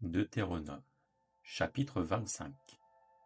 Deutéronome, chapitre 25.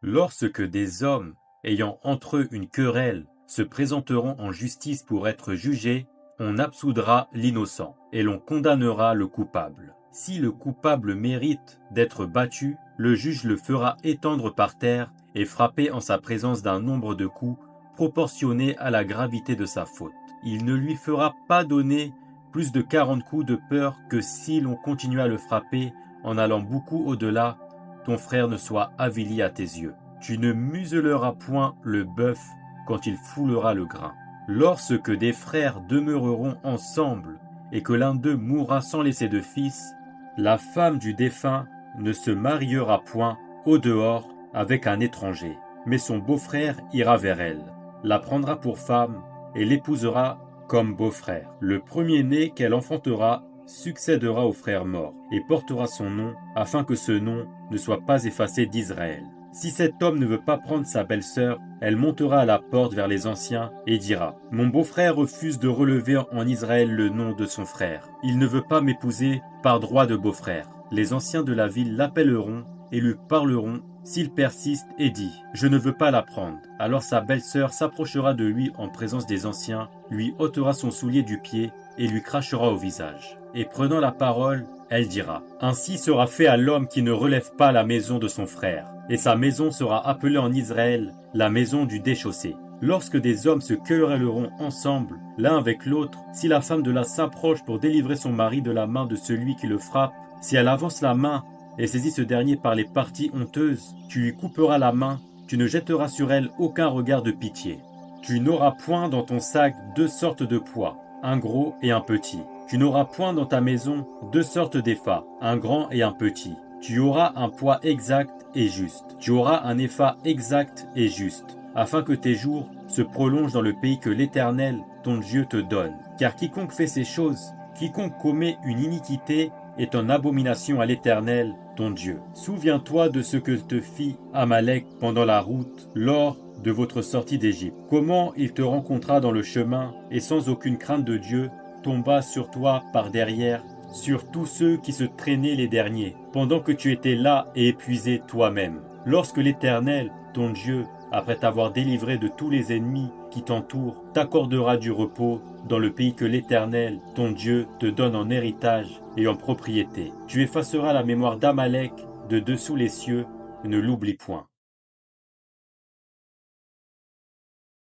Lorsque des hommes, ayant entre eux une querelle, se présenteront en justice pour être jugés, on absoudra l'innocent et l'on condamnera le coupable. Si le coupable mérite d'être battu, le juge le fera étendre par terre et frapper en sa présence d'un nombre de coups proportionné à la gravité de sa faute. Il ne lui fera pas donner plus de 40 coups de peur que si l'on continue à le frapper en allant beaucoup au-delà, ton frère ne soit avili à tes yeux. Tu ne museleras point le bœuf quand il foulera le grain. Lorsque des frères demeureront ensemble et que l'un d'eux mourra sans laisser de fils, la femme du défunt ne se mariera point au dehors avec un étranger, mais son beau-frère ira vers elle, la prendra pour femme et l'épousera comme beau-frère. Le premier-né qu'elle enfantera succédera au frère mort et portera son nom afin que ce nom ne soit pas effacé d'Israël. Si cet homme ne veut pas prendre sa belle-sœur, elle montera à la porte vers les anciens et dira « Mon beau-frère refuse de relever en Israël le nom de son frère. Il ne veut pas m'épouser par droit de beau-frère. » Les anciens de la ville l'appelleront et lui parleront s'il persiste et dit « Je ne veux pas la prendre ». Alors sa belle-sœur s'approchera de lui en présence des anciens, lui ôtera son soulier du pied et lui crachera au visage. Et prenant la parole, elle dira « Ainsi sera fait à l'homme qui ne relève pas la maison de son frère, et sa maison sera appelée en Israël la maison du déchaussé. » Lorsque des hommes se querelleront ensemble, l'un avec l'autre, si la femme de l'un s'approche pour délivrer son mari de la main de celui qui le frappe, si elle avance la main et saisit ce dernier par les parties honteuses, tu lui couperas la main, tu ne jetteras sur elle aucun regard de pitié. Tu n'auras point dans ton sac deux sortes de poids, un gros et un petit. Tu n'auras point dans ta maison deux sortes d'épha, un grand et un petit. Tu auras un poids exact et juste. Tu auras un épha exact et juste, afin que tes jours se prolongent dans le pays que l'Éternel, ton Dieu, te donne. Car quiconque fait ces choses, quiconque commet une iniquité, est en abomination à l'Éternel, ton Dieu. Souviens-toi de ce que te fit Amalek pendant la route, lors de votre sortie d'Égypte. Comment il te rencontra dans le chemin, et sans aucune crainte de Dieu, tomba sur toi par derrière, sur tous ceux qui se traînaient les derniers, pendant que tu étais là et épuisé toi-même. Lorsque l'Éternel, ton Dieu, après t'avoir délivré de tous les ennemis qui t'entourent, t'accordera du repos dans le pays que l'Éternel, ton Dieu, te donne en héritage et en propriété. Tu effaceras la mémoire d'Amalek de dessous les cieux, ne l'oublie point.